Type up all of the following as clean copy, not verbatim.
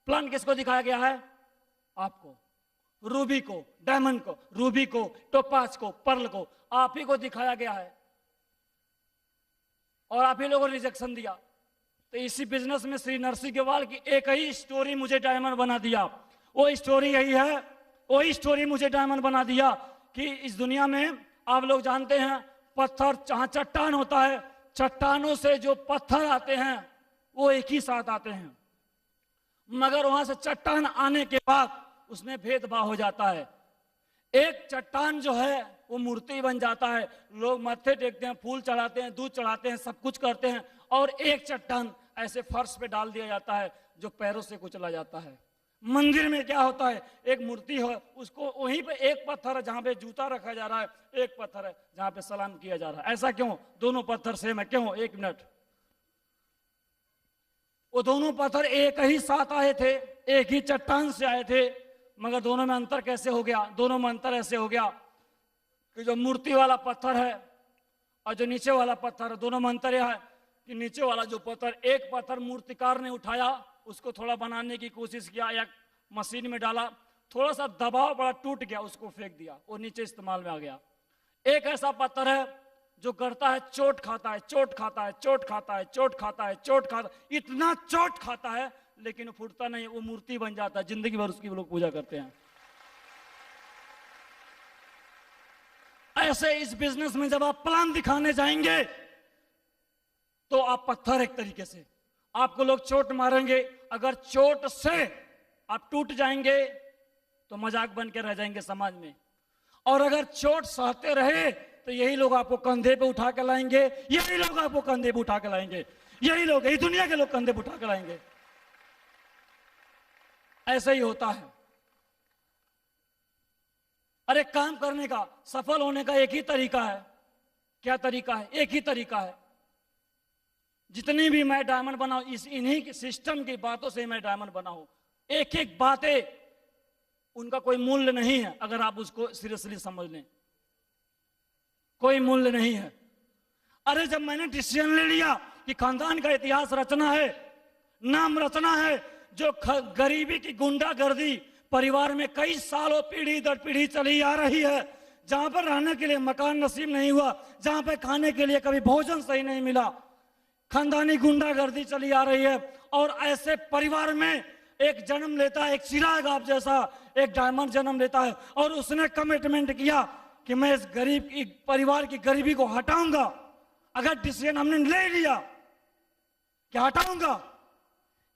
Plan किसको दिखाया गया है? आपको, रूबी को, डायमंड को, रूबी को, टोपाज को, पर्ल को, आप ही को दिखाया गया है और आप ही लोगों ने रिजेक्शन दिया। तो इसी बिजनेस में श्री नरसिंह ग्रेवाल की एक ही स्टोरी मुझे डायमंड बना दिया। वो स्टोरी यही है, वही स्टोरी मुझे डायमंड बना दिया कि इस दुनिया में आप लोग जानते हैं पत्थर, जहां चट्टान होता है, चट्टानों से जो पत्थर आते हैं वो एक ही साथ आते हैं, मगर वहां से चट्टान आने के बाद उसमें भेदभाव हो जाता है। एक चट्टान जो है वो मूर्ति बन जाता है, लोग मत्थे टेकते हैं, फूल चढ़ाते हैं, दूध चढ़ाते हैं, सब कुछ करते हैं, और एक चट्टान ऐसे फर्श पे डाल दिया जाता है जो पैरों से कुचला जाता है। मंदिर में क्या होता है, एक मूर्ति है, उसको वहीं पे एक पत्थर है जहां पे जूता रखा जा रहा है, एक पत्थर है जहां पे सलाम किया जा रहा है। ऐसा क्यों? दोनों पत्थर सेम है, क्यों? एक मिनट, वो दोनों पत्थर एक ही साथ आए थे, एक ही चट्टान से आए थे, मगर दोनों में अंतर कैसे हो गया? दोनों में अंतर ऐसे हो गया कि जो मूर्ति वाला पत्थर है और जो नीचे वाला पत्थर है, दोनों में अंतर यह है कि नीचे वाला जो पत्थर, एक पत्थर मूर्तिकार ने उठाया, उसको थोड़ा बनाने की कोशिश किया या मशीन में डाला, थोड़ा सा दबाव पड़ा, टूट गया, उसको फेंक दिया, वो नीचे इस्तेमाल में आ गया। एक ऐसा पत्थर है जो गढ़ता है, चोट खाता है, चोट खाता है, चोट खाता है, चोट खाता है, चोट खाता है, इतना चोट खाता है लेकिन फूटता नहीं, वो मूर्ति बन जाता है, जिंदगी भर उसकी लोग पूजा करते हैं। ऐसे इस बिजनेस में जब आप प्लान दिखाने जाएंगे तो आप पत्थर, एक तरीके से आपको लोग चोट मारेंगे, अगर चोट से आप टूट जाएंगे तो मजाक बन के रह जाएंगे समाज में, और अगर चोट सहते रहे तो यही लोग आपको कंधे पे उठा के लाएंगे, यही लोग आपको कंधे पे उठा के लाएंगे, यही लोग, यही दुनिया के लोग कंधे पे उठा के लाएंगे। ऐसा ही होता है। अरे काम करने का, सफल होने का एक ही तरीका है। क्या तरीका है? एक ही तरीका है। जितनी भी मैं डायमंड बनाऊं, इन्हीं सिस्टम की बातों से मैं डायमंड बनाऊं। एक एक बातें, उनका कोई मूल्य नहीं है अगर आप उसको सीरियसली समझ लें, कोई मूल्य नहीं है। अरे जब मैंने डिसीजन ले लिया कि खानदान का इतिहास रचना है, नाम रचना है, जो गरीबी की गुंडागर्दी परिवार में कई सालों पीढ़ी दर पीढ़ी चली आ रही है, जहां पर रहने के लिए मकान नसीब नहीं हुआ, जहां पर खाने के लिए कभी भोजन सही नहीं मिला, खानदानी गुंडागर्दी चली आ रही है, और ऐसे परिवार में एक जन्म लेता है, एक चिराग आप जैसा एक डायमंड जन्म लेता है, और उसने कमिटमेंट किया कि मैं इस गरीब की परिवार की गरीबी को हटाऊंगा। अगर डिसीजन हमने ले लिया कि हटाऊंगा,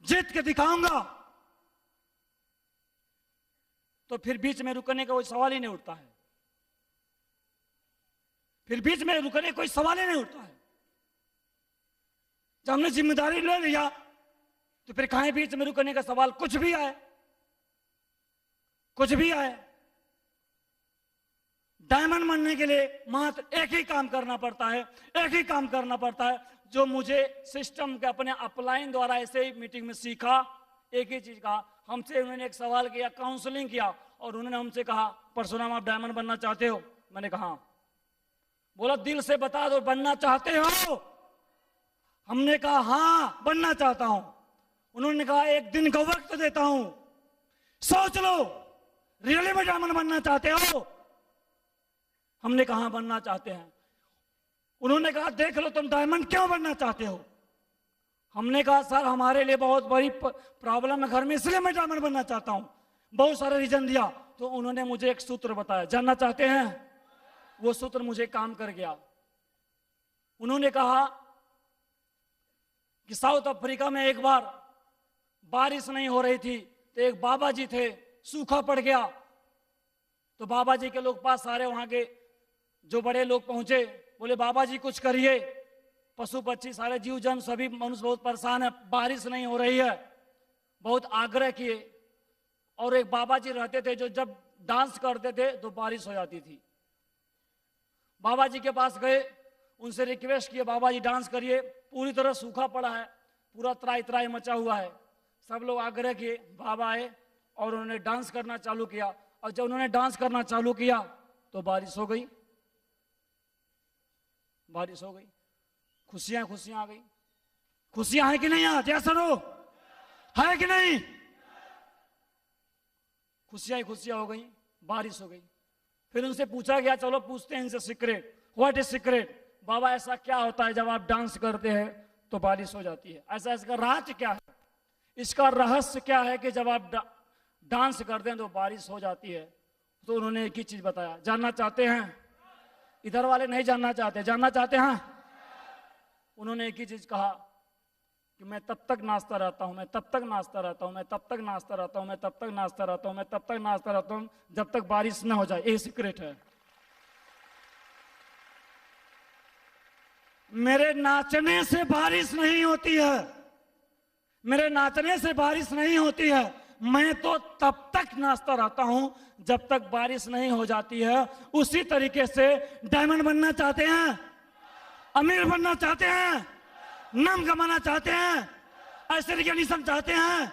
जीत के दिखाऊंगा, तो फिर बीच में रुकने का कोई सवाल ही नहीं उठता है। फिर बीच में रुकने का कोई सवाल ही नहीं उठता है। जब हमने जिम्मेदारी ले लिया तो फिर कहां बीच में रुकने का सवाल? कुछ भी आए, कुछ भी आए। डायमंड बनने के लिए मात्र एक ही काम करना पड़ता है, एक ही काम करना पड़ता है, जो मुझे सिस्टम के अपने अपलाइन द्वारा ऐसे ही मीटिंग में सीखा। एक ही चीज कहा हमसे, उन्होंने एक सवाल किया, काउंसलिंग किया, और उन्होंने हमसे कहा परशुराम आप डायमंड बनना चाहते हो? मैंने कहा, बोला दिल से बता दो बनना चाहते हो? हमने कहा हाँ बनना चाहता हूं। उन्होंने कहा एक दिन का वक्त देता हूं, सोच लो, रियली में डायमंड बनना चाहते हो? हमने कहा बनना चाहते हैं। उन्होंने कहा देख लो तुम डायमंड क्यों बनना चाहते हो? हमने कहा सर हमारे लिए बहुत बड़ी प्रॉब्लम है घर में, इसलिए मैं डायमंड बनना चाहता हूं। बहुत सारे रीजन दिया, तो उन्होंने मुझे एक सूत्र बताया, जानना चाहते हैं? वो सूत्र मुझे काम कर गया। उन्होंने कहा कि साउथ अफ्रीका में एक बार बारिश नहीं हो रही थी, तो एक बाबा जी थे, सूखा पड़ गया, तो बाबा जी के लोग पास सारे वहां के जो बड़े लोग पहुंचे, बोले बाबा जी कुछ करिए, पशु पक्षी सारे जीव जन सभी मनुष्य बहुत परेशान है, बारिश नहीं हो रही है। बहुत आग्रह किए, और एक बाबा जी रहते थे जो जब डांस करते थे तो बारिश हो जाती थी। बाबा जी के पास गए, उनसे रिक्वेस्ट किए बाबा जी डांस करिए, पूरी तरह सूखा पड़ा है, पूरा त्राई त्राई मचा हुआ है। सब लोग आग्रह किए, बाबा आए और उन्होंने डांस करना चालू किया, और जब उन्होंने डांस करना चालू किया तो बारिश हो गई, बारिश हो गई, खुशियां खुशियां आ गई। खुशियां है कि नहीं? यहाँ सुनो, है कि नहीं? खुशियां ही खुशियां हो गई, बारिश हो गई। फिर उनसे पूछा गया, चलो पूछते हैं इनसे सीक्रेट, व्हाट इज सीक्रेट? बाबा ऐसा क्या होता है जब आप डांस करते हैं तो बारिश हो जाती है? ऐसा इसका राज क्या है, इसका रहस्य क्या है कि जब आप डांस करते हैं तो बारिश हो जाती है? तो उन्होंने एक ही चीज बताया। जानना चाहते हैं? इधर वाले नहीं जानना चाहते, जानना चाहते हैं? उन्होंने एक ही चीज कहा कि मैं तब तक नाचता रहता हूं, मैं तब तक नाचता रहता हूं, मैं तब तक नाचता रहता हूं, मैं तब तक नाचता रहता हूं, मैं तब तक नाचता रहता हूं जब तक बारिश ना हो जाए। ये सीक्रेट है। मेरे नाचने से बारिश नहीं होती है, मेरे नाचने से बारिश नहीं होती है। मैं तो तब तक नाचता रहता हूं जब तक बारिश नहीं हो जाती है। उसी तरीके से डायमंड बनना चाहते हैं, अमीर बनना चाहते हैं, नाम कमाना चाहते हैं, ऐसे रिकॉग्निशन चाहते हैं,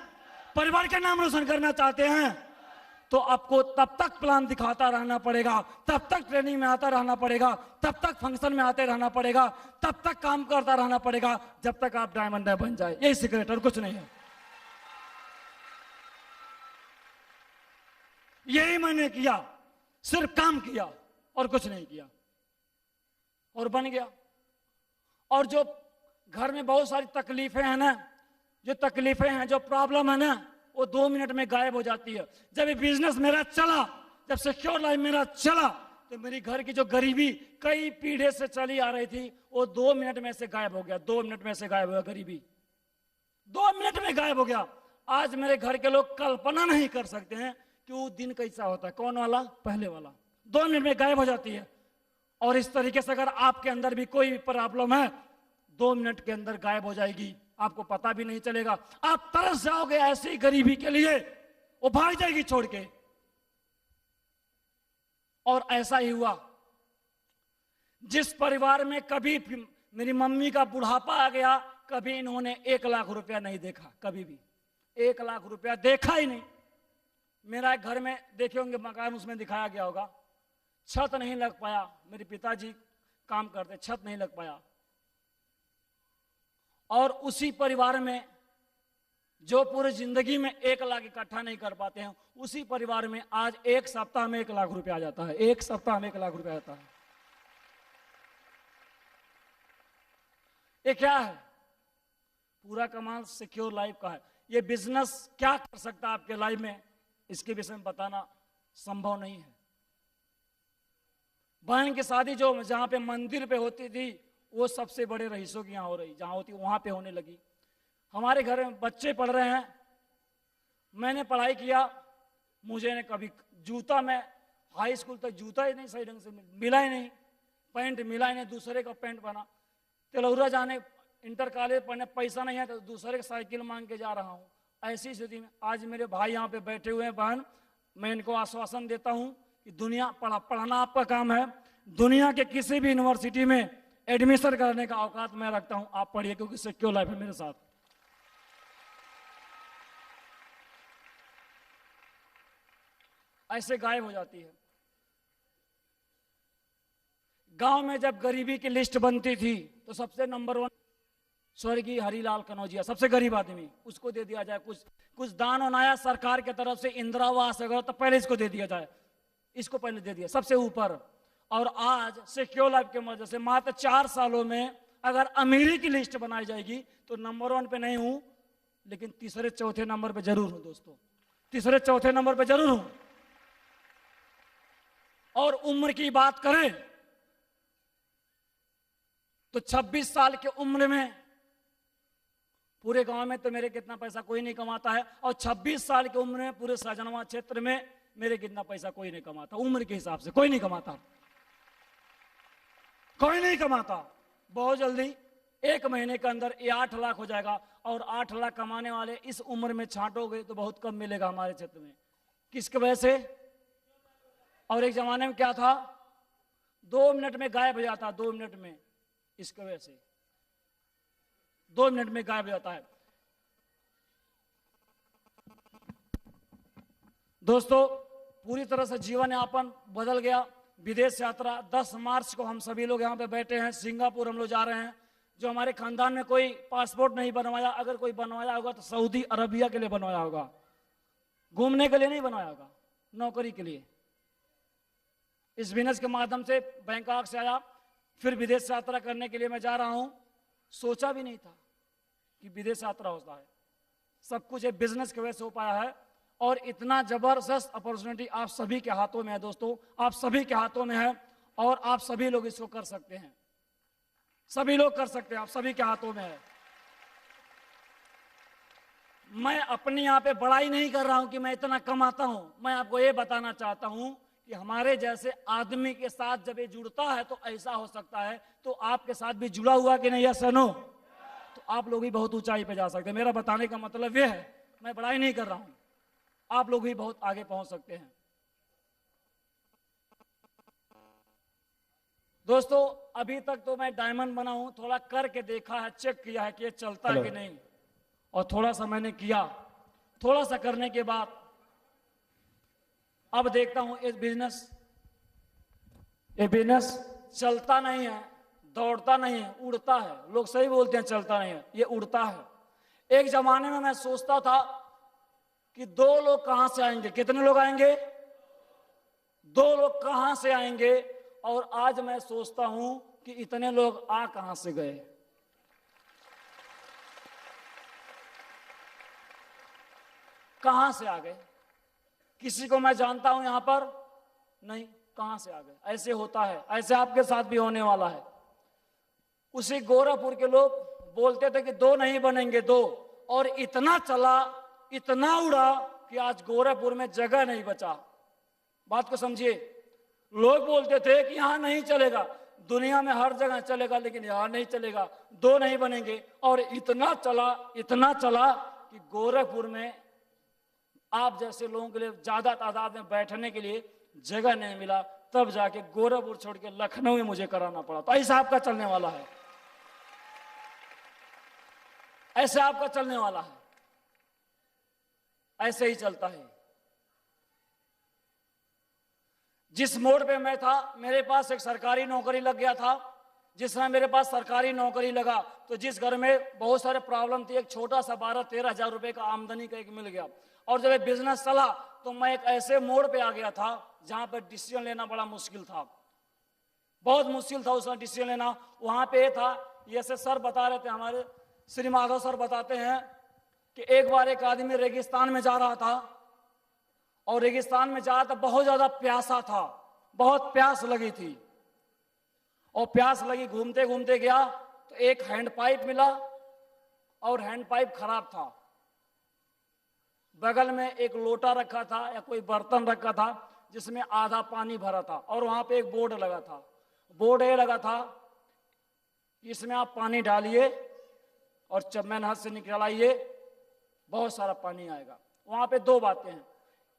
परिवार का नाम रोशन करना चाहते हैं, तो आपको तब तक प्लान दिखाता रहना पड़ेगा, तब तक ट्रेनिंग में आता रहना पड़ेगा, तब तक फंक्शन में आते रहना पड़ेगा, तब तक काम करता रहना पड़ेगा जब तक आप डायमंड बन जाए। यही सीक्रेट और कुछ नहीं है। यही मैंने किया, सिर्फ काम किया और कुछ नहीं किया और बन गया। और जो घर में बहुत सारी तकलीफें हैं ना, जो तकलीफें हैं, जो प्रॉब्लम है ना, वो 2 मिनट में गायब हो जाती है। जब ये बिजनेस मेरा चला, जब सिक्योर लाइफ मेरा चला, तो मेरी घर की जो गरीबी कई पीढ़ी से चली आ रही थी, वो 2 मिनट में से गायब हो गया। 2 मिनट में से गायब हो गया गरीबी, 2 मिनट में गायब हो गया। आज मेरे घर के लोग कल्पना नहीं कर सकते हैं कि वो दिन कैसा होता है। कौन वाला? पहले वाला। 2 मिनट में गायब हो जाती है। और इस तरीके से अगर आपके अंदर भी कोई प्रॉब्लम है, 2 मिनट के अंदर गायब हो जाएगी, आपको पता भी नहीं चलेगा। आप तरस जाओगे ऐसी गरीबी के लिए, वो भाग जाएगी छोड़ के। और ऐसा ही हुआ। जिस परिवार में कभी मेरी मम्मी का बुढ़ापा आ गया, कभी इन्होंने 1 लाख रुपया नहीं देखा, कभी भी 1 लाख रुपया देखा ही नहीं। मेरा एक घर में देखे होंगे मकान, उसमें दिखाया गया होगा, छत नहीं लग पाया। मेरे पिताजी काम करते, छत नहीं लग पाया। और उसी परिवार में जो पूरी जिंदगी में 1 लाख इकट्ठा नहीं कर पाते हैं, उसी परिवार में आज 1 सप्ताह में 1 लाख रुपया आ जाता है। 1 सप्ताह में 1 लाख रुपया आता है। ये क्या है? पूरा कमाल सिक्योर लाइफ का है। ये बिजनेस क्या कर सकता है आपके लाइफ में, इसके विषय में बताना संभव नहीं है। बहन की शादी जो जहां पे मंदिर पे होती थी, वो सबसे बड़े रईसों की यहाँ हो रही, जहां होती वहां पे होने लगी। हमारे घर में बच्चे पढ़ रहे हैं, मैंने पढ़ाई किया, मुझे ने कभी जूता, में हाई स्कूल तक जूता ही नहीं सही ढंग से मिला ही नहीं, पैंट मिला ही नहीं, दूसरे का पैंट पहना। तिलौरा जाने इंटर कॉलेज पढ़ने पैसा नहीं है तो दूसरे का साइकिल मांग के जा रहा हूँ। ऐसी स्थिति में आज मेरे भाई यहाँ पे बैठे हुए हैं, बहन, मैं इनको आश्वासन देता हूँ कि दुनिया पढ़ाना आपका काम है। दुनिया के किसी भी यूनिवर्सिटी में एडमिशन करने का औकात मैं रखता हूं, आप पढ़िए, क्योंकि सिक्योर लाइफ है मेरे साथ। ऐसे गायब हो जाती है। गांव में जब गरीबी की लिस्ट बनती थी तो सबसे नंबर 1 स्वर्गीय हरिलाल कनौजिया, सबसे गरीब आदमी, उसको दे दिया जाए। कुछ दान आया सरकार की तरफ से, इंदिरा आवास अगर, तो पहले इसको दे दिया जाए, इसको पहले दे दिया सबसे ऊपर। और आज सिक्योर लाइफ के वजह से मात्र 4 सालों में अगर अमीरी की लिस्ट बनाई जाएगी तो नंबर 1 पे नहीं हूं, लेकिन तीसरे चौथे नंबर पे जरूर हूं दोस्तों, तीसरे चौथे नंबर पे जरूर हूं। और उम्र की बात करें तो 26 साल की उम्र में पूरे गांव में तो मेरे कितना पैसा कोई नहीं कमाता है, और 26 साल की उम्र में पूरे सहजनवा क्षेत्र में मेरे कितना पैसा कोई नहीं कमाता। उम्र के हिसाब से कोई नहीं कमाता, कोई नहीं कमाता। बहुत जल्दी 1 महीने के अंदर ये 8 लाख हो जाएगा, और 8 लाख कमाने वाले इस उम्र में छांटोगे तो बहुत कम मिलेगा हमारे क्षेत्र में। किसकी वजह से? और एक जमाने में क्या था, 2 मिनट में गायब हो जाता, 2 मिनट में, इसकी वजह से 2 मिनट में गायब हो जाता है। दोस्तों, पूरी तरह से जीवन यापन बदल गया। विदेश यात्रा 10 मार्च को हम सभी लोग यहाँ पे बैठे हैं, सिंगापुर हम लोग जा रहे हैं। जो हमारे खानदान में कोई पासपोर्ट नहीं बनवाया, अगर कोई बनवाया होगा तो सऊदी अरबिया के लिए बनवाया होगा, घूमने के लिए नहीं बनवाया होगा। नौकरी के लिए। इस बिजनेस के माध्यम से बैंकॉक से आया, फिर विदेश यात्रा करने के लिए मैं जा रहा हूं। सोचा भी नहीं था कि विदेश यात्रा होता है। सब कुछ एक बिजनेस की वजह से हो पाया है, और इतना जबरदस्त अपॉर्चुनिटी आप सभी के हाथों में है दोस्तों, आप सभी के हाथों में है, और आप सभी लोग इसको कर सकते हैं, सभी लोग कर सकते हैं, आप सभी के हाथों में है। मैं अपने यहाँ पे बड़ाई नहीं कर रहा हूं कि मैं इतना कमाता हूं, मैं आपको ये बताना चाहता हूं कि हमारे जैसे आदमी के साथ जब ये जुड़ता है तो ऐसा हो सकता है। तो आपके साथ भी जुड़ा हुआ कि नहीं, यस या नो? तो आप लोग भी बहुत ऊंचाई पे जा सकते हैं। मेरा बताने का मतलब ये है, मैं बड़ाई नहीं कर रहा हूं, आप लोग भी बहुत आगे पहुंच सकते हैं। दोस्तों अभी तक तो मैं डायमंड बना हूं, थोड़ा करके देखा है, चेक किया है कि ये चलता है कि नहीं, और थोड़ा सा मैंने किया। थोड़ा सा करने के बाद अब देखता हूं ये बिजनेस चलता नहीं है, दौड़ता नहीं है, उड़ता है। लोग सही बोलते हैं, चलता नहीं है, ये उड़ता है। एक जमाने में मैं सोचता था कि 2 लोग कहां से आएंगे, कितने लोग आएंगे, 2 लोग कहां से आएंगे, और आज मैं सोचता हूं कि इतने लोग आ कहां से गए। कहां से आ गए? किसी को मैं जानता हूं यहां पर? नहीं। कहां से आ गए? ऐसे होता है, ऐसे आपके साथ भी होने वाला है। उसी गोरखपुर के लोग बोलते थे कि 2 नहीं बनेंगे, 2, और इतना चला, इतना उड़ा कि आज गोरखपुर में जगह नहीं बचा। बात को समझिए। लोग बोलते थे कि यहां नहीं चलेगा, दुनिया में हर जगह चलेगा लेकिन यहां नहीं चलेगा, 2 नहीं बनेंगे, और इतना चला, इतना चला कि गोरखपुर में आप जैसे लोगों के लिए ज्यादा तादाद में बैठने के लिए जगह नहीं मिला। तब जाके गोरखपुर छोड़ के लखनऊ में मुझे कराना पड़ा। तो ऐसा आपका चलने वाला है, ऐसे आपका चलने वाला है, ऐसे ही चलता है। जिस मोड़ पे मैं था, मेरे पास एक सरकारी नौकरी लग गया था। जिस समय मेरे पास सरकारी नौकरी लगा तो जिस घर में बहुत सारे प्रॉब्लम थी, एक छोटा सा 12-13 हजार रुपए का आमदनी का एक मिल गया। और जब बिजनेस चला तो मैं एक ऐसे मोड़ पे आ गया था जहां पर डिसीजन लेना बड़ा मुश्किल था, बहुत मुश्किल था उसमें डिसीजन लेना। वहां पे ये था, जैसे सर बता रहे थे, हमारे श्री माधव सर बताते हैं कि एक बार एक आदमी रेगिस्तान में जा रहा था, और रेगिस्तान में जा तो बहुत ज्यादा प्यासा था, बहुत प्यास लगी थी, और प्यास लगी, घूमते घूमते गया तो एक हैंड पाइप मिला, और हैंड पाइप खराब था। बगल में एक लोटा रखा था या कोई बर्तन रखा था जिसमें आधा पानी भरा था, और वहां पे एक बोर्ड लगा था। बोर्ड ये लगा था, इसमें आप पानी डालिए और चम्मन हाथ से निकालिए, बहुत सारा पानी आएगा। वहां पे 2 बातें हैं,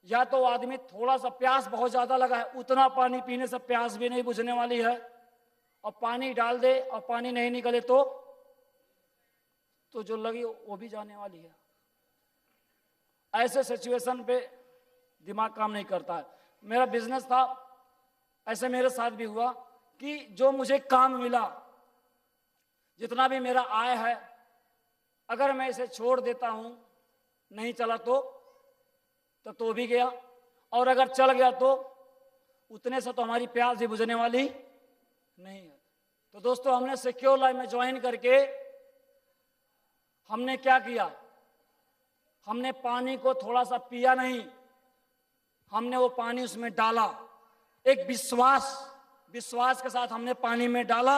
या तो आदमी थोड़ा सा, प्यास बहुत ज्यादा लगा है, उतना पानी पीने से प्यास भी नहीं बुझने वाली है, और पानी डाल दे और पानी नहीं निकले तो जो लगी वो भी जाने वाली है। ऐसे सिचुएशन पे दिमाग काम नहीं करता है। मेरा बिजनेस था, ऐसे मेरे साथ भी हुआ कि जो मुझे काम मिला, जितना भी मेरा आय है, अगर मैं इसे छोड़ देता हूं, नहीं चला तो भी गया, और अगर चल गया तो उतने से तो हमारी प्यास भी बुझने वाली नहीं है। तो दोस्तों हमने सिक्योर लाइफ में ज्वाइन करके हमने क्या किया, हमने पानी को थोड़ा सा पिया नहीं, हमने वो पानी उसमें डाला। एक विश्वास के साथ हमने पानी में डाला,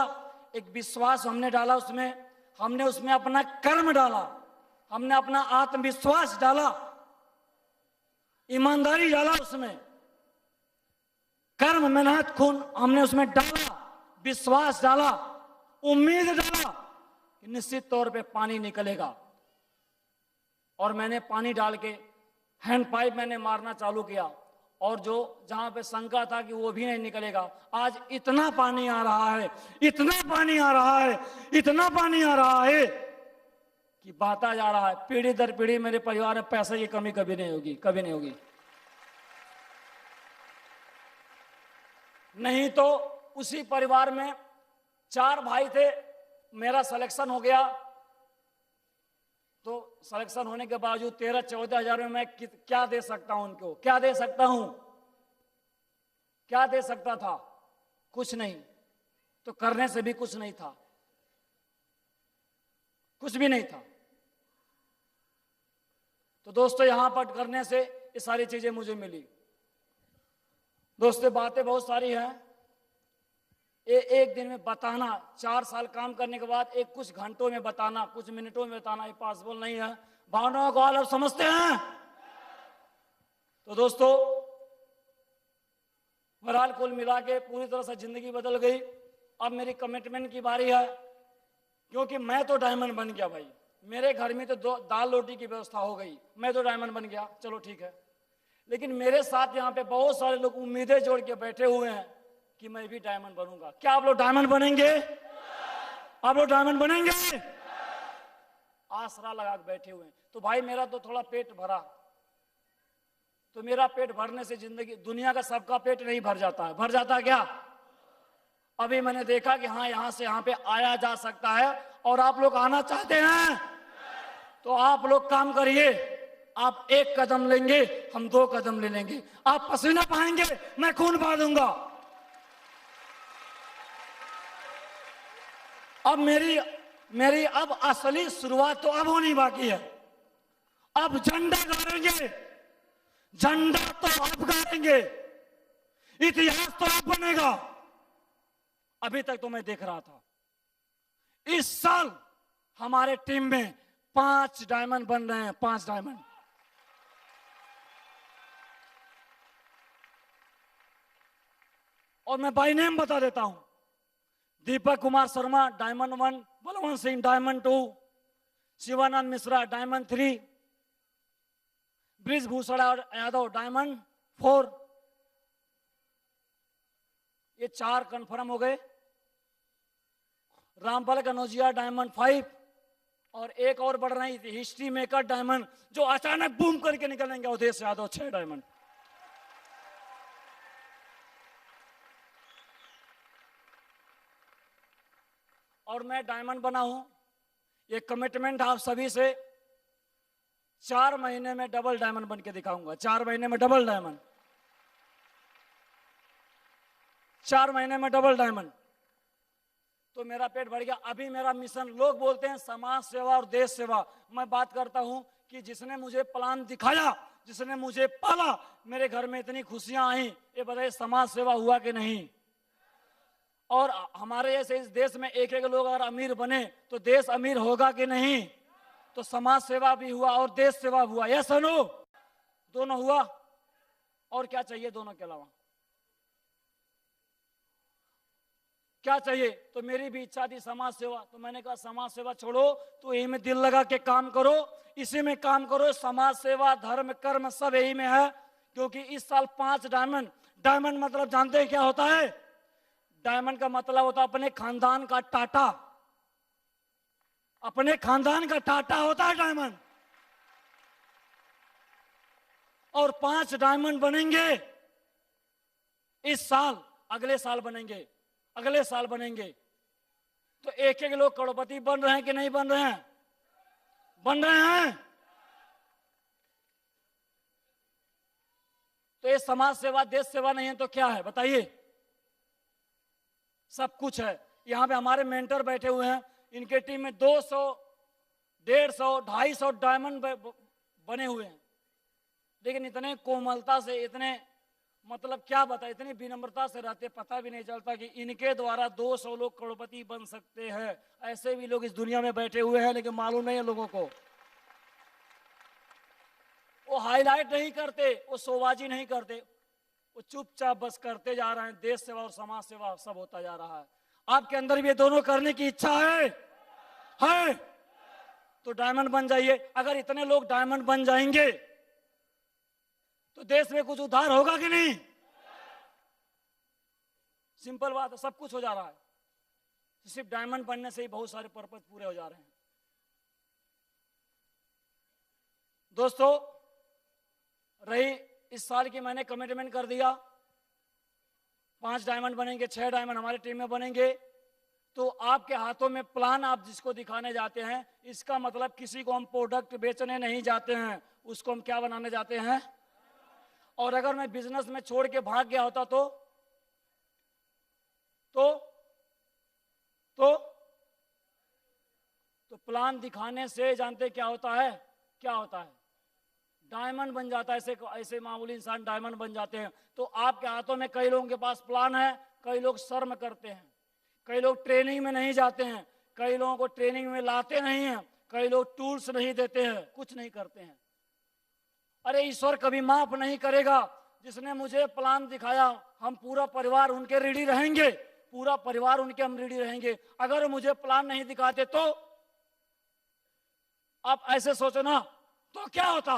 एक विश्वास हमने डाला उसमें, हमने उसमें अपना कर्म डाला, हमने अपना आत्मविश्वास डाला, ईमानदारी डाला उसमें, कर्म मेहनत खून हमने उसमें डाला, विश्वास डाला, उम्मीद डाला कि निश्चित तौर पे पानी निकलेगा। और मैंने पानी डाल के हैंड पाइप मैंने मारना चालू किया, और जो जहां पे शंका था कि वो भी नहीं निकलेगा, आज इतना पानी आ रहा है, इतना पानी आ रहा है, इतना पानी आ रहा है कि बहता जा रहा है। पीढ़ी दर पीढ़ी मेरे परिवार में पैसे की कमी कभी नहीं होगी, कभी नहीं होगी। नहीं तो उसी परिवार में 4 भाई थे, मेरा सिलेक्शन हो गया, तो सिलेक्शन होने के बावजूद 13-14 हजार में मैं क्या दे सकता हूं उनको, क्या दे सकता हूं? क्या दे सकता था? कुछ नहीं। तो करने से भी कुछ नहीं था, कुछ भी नहीं था। तो दोस्तों यहां पर करने से ये सारी चीजें मुझे मिली। दोस्तों बातें बहुत सारी हैं, एक दिन में बताना, 4 साल काम करने के बाद एक कुछ घंटों में बताना, कुछ मिनटों में बताना, ये पॉसिबल नहीं है। भावनाओं को आप समझते हैं? तो दोस्तों बहरहाल कुल मिला के पूरी तरह से जिंदगी बदल गई। अब मेरी कमिटमेंट की बारी है, क्योंकि मैं तो डायमंड बन गया भाई। मेरे घर में तो दाल रोटी की व्यवस्था हो गई, मैं तो डायमंड बन गया, चलो ठीक है। लेकिन मेरे साथ यहाँ पे बहुत सारे लोग उम्मीदें जोड़ के बैठे हुए हैं कि मैं भी डायमंड बनूंगा। क्या आप लोग डायमंड बनेंगे? आप लोग डायमंड बनेंगे? आसरा लगा के बैठे हुए हैं। तो भाई मेरा तो थोड़ा पेट भरा, तो मेरा पेट भरने से जिंदगी, दुनिया का सबका पेट नहीं भर जाता है। भर जाता है क्या? अभी मैंने देखा कि हाँ यहां से यहां पे आया जा सकता है, और आप लोग आना चाहते हैं तो आप लोग काम करिए। आप 1 कदम लेंगे, हम 2 कदम ले लेंगे। आप पसीना पाएंगे, मैं खून बहा दूंगा। अब मेरी अब असली शुरुआत तो अब होनी बाकी है। अब झंडा गाड़ेंगे, झंडा तो अब गाड़ेंगे, इतिहास तो अब बनेगा। अभी तक तो मैं देख रहा था, इस साल हमारे टीम में 5 डायमंड बन रहे हैं, 5 डायमंड। और मैं बाय नेम बता देता हूं, Deepak Kumar Sharma diamond 1, Balwant Singh diamond 2, Shivanand Mishra diamond 3, Brijbhushan Yadav diamond 4। ये 4 कंफर्म हो गए। रामपाल कनौजिया डायमंड 5, और एक और बढ़ रही थी हिस्ट्री मेकर डायमंड, जो अचानक बूम करके निकलेंगे, अवधेश यादव 6 डायमंड। और मैं डायमंड बना हूं, ये कमिटमेंट आप सभी से, 4 महीने में डबल डायमंड बन के दिखाऊंगा। 4 महीने में डबल डायमंड, 4 महीने में डबल डायमंड। तो मेरा पेट भर गया। अभी मेरा मिशन, लोग बोलते हैं समाज सेवा और देश सेवा, मैं बात करता हूं कि जिसने मुझे प्लान दिखाया, जिसने मुझे पाला, मेरे घर में इतनी खुशियां आई, ये बताइए समाज सेवा हुआ कि नहीं? और हमारे जैसे इस देश में एक एक लोग अगर अमीर बने तो देश अमीर होगा कि नहीं? तो समाज सेवा भी हुआ और देश सेवा हुआ, यस सुनो, दोनों हुआ। और क्या चाहिए दोनों के अलावा? क्या चाहिए? तो मेरी भी इच्छा थी समाज सेवा, तो मैंने कहा समाज सेवा छोड़ो, तो यही में दिल लगा के काम करो, इसी में काम करो। समाज सेवा, धर्म, कर्म सब यही में है। क्योंकि इस साल 5 डायमंड, डायमंड मतलब जानते हैं क्या होता है? डायमंड का मतलब होता है अपने खानदान का टाटा, अपने खानदान का टाटा होता है डायमंड। और 5 डायमंड बनेंगे इस साल, अगले साल बनेंगे, अगले साल बनेंगे। तो एक एक लोग करोड़पति बन रहे हैं कि नहीं बन रहे हैं? बन रहे हैं। तो ये समाज सेवा, देश सेवा नहीं है तो क्या है बताइए? सब कुछ है। यहां पे हमारे मेंटर बैठे हुए हैं, इनके टीम में 200, 150, 250 डायमंड बने हुए हैं। लेकिन इतने कोमलता से, इतने मतलब क्या बताए, इतनी विनम्रता से रहते, पता भी नहीं चलता कि इनके द्वारा 200 लोग करोड़पति बन सकते हैं। ऐसे भी लोग इस दुनिया में बैठे हुए हैं, लेकिन मालूम नहीं है लोगों को। वो हाईलाइट नहीं करते, वो शोबाजी नहीं करते, वो चुपचाप बस करते जा रहे हैं। देश सेवा और समाज सेवा सब होता जा रहा है। आपके अंदर भी ये दोनों करने की इच्छा है तो डायमंड बन जाइए। अगर इतने लोग डायमंड बन जाएंगे तो देश में कुछ उद्धार होगा कि नहीं? सिंपल बात है, सब कुछ हो जा रहा है। सिर्फ डायमंड बनने से ही बहुत सारे पर्पज पूरे हो जा रहे हैं। दोस्तों रही इस साल की, मैंने कमिटमेंट कर दिया 5 डायमंड बनेंगे, 6 डायमंड हमारी टीम में बनेंगे। तो आपके हाथों में प्लान आप जिसको दिखाने जाते हैं, इसका मतलब किसी को हम प्रोडक्ट बेचने नहीं जाते हैं, उसको हम क्या बनाने जाते हैं। और अगर मैं बिजनेस में छोड़ के भाग गया होता तो तो तो प्लान दिखाने से जानते क्या होता है? क्या होता है? डायमंड बन जाता है। ऐसे ऐसे मामूली इंसान डायमंड बन जाते हैं। तो आपके हाथों में कई लोगों के पास प्लान है, कई लोग शर्म करते हैं, कई लोग ट्रेनिंग में नहीं जाते हैं, कई लोगों को ट्रेनिंग में लाते नहीं हैं, कई लोग टूल्स नहीं देते हैं, कुछ नहीं करते हैं। अरे ईश्वर कभी माफ नहीं करेगा। जिसने मुझे प्लान दिखाया, हम पूरा परिवार उनके रेडी रहेंगे, पूरा परिवार उनके हम रेडी रहेंगे। अगर मुझे प्लान नहीं दिखाते तो आप ऐसे सोचो ना, तो क्या होता?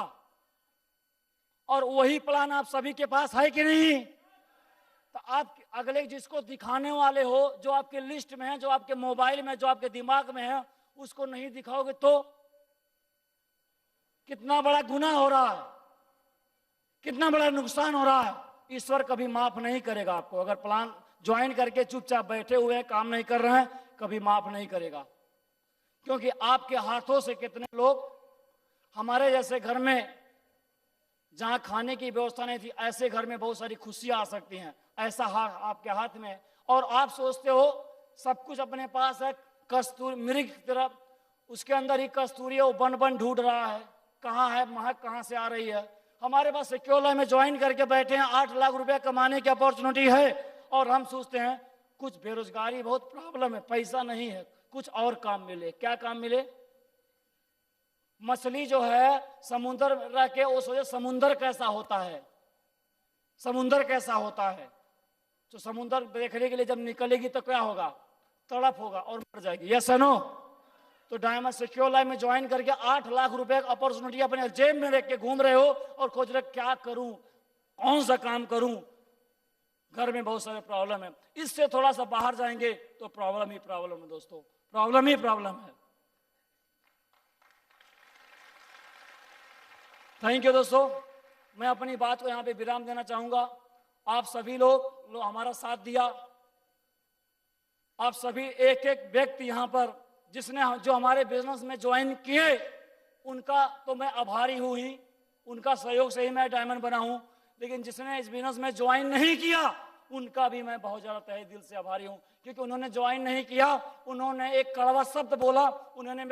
और वही प्लान आप सभी के पास है कि नहीं? तो आप अगले जिसको दिखाने वाले हो, जो आपके लिस्ट में है, जो आपके मोबाइल में, जो आपके दिमाग में है, उसको नहीं दिखाओगे तो कितना बड़ा गुनाह हो रहा है, कितना बड़ा नुकसान हो रहा है। ईश्वर कभी माफ नहीं करेगा आपको। अगर प्लान ज्वाइन करके चुपचाप बैठे हुए हैं, काम नहीं कर रहे हैं, कभी माफ नहीं करेगा। क्योंकि आपके हाथों से कितने लोग, हमारे जैसे घर में जहां खाने की व्यवस्था नहीं थी, ऐसे घर में बहुत सारी खुशियां आ सकती हैं। ऐसा आपके हाथ में, और आप सोचते हो सब कुछ अपने पास है, कस्तूरी मृग की तरफ, उसके अंदर ही कस्तूरी है, वो बन बन ढूंढ रहा है, कहाँ है महक, कहाँ से आ रही है। हमारे पास सिक्योर में ज्वाइन करके बैठे हैं, 8 लाख रुपए कमाने की अपॉर्चुनिटी है, और हम सोचते हैं कुछ बेरोजगारी बहुत प्रॉब्लम है, पैसा नहीं है, कुछ और काम मिले। क्या काम मिले? मछली जो है समुद्र में रह के वो सोचे समुद्र कैसा होता है, समुद्र कैसा होता है। तो समुद्र देखने के लिए जब निकलेगी तो क्या होगा? तड़प होगा और मर जाएगी। Yes no? तो डायमंड सिक्योर लाइफ में ज्वाइन करके 8 लाख रुपए की अपॉर्चुनिटी अपने जेब में रख के घूम रहे हो और खोज रहे क्या करूं, कौन सा काम करूं। घर में बहुत सारे प्रॉब्लम है, इससे थोड़ा सा बाहर जाएंगे तो प्रॉब्लम ही प्रॉब्लम है दोस्तों, प्रॉब्लम ही प्रॉब्लम है। थैंक यू दोस्तों। मैं अपनी बात को यहाँ पे विराम देना चाहूंगा। आप सभी लोग हमारा साथ दिया, आप सभी एक एक व्यक्ति यहाँ पर जिसने जो हमारे बिजनेस में ज्वाइन किए, उनका तो मैं आभारी हूँ ही, उनका सहयोग से ही मैं डायमंड बना हूँ। लेकिन जिसने इस बिजनेस में ज्वाइन नहीं किया, उनका भी मैं बहुत ज्यादा तहे दिल से आभारी हूँ, क्योंकि उन्होंने ज्वाइन नहीं किया, उन्होंने एक कड़वा शब्द बोला, उन्होंने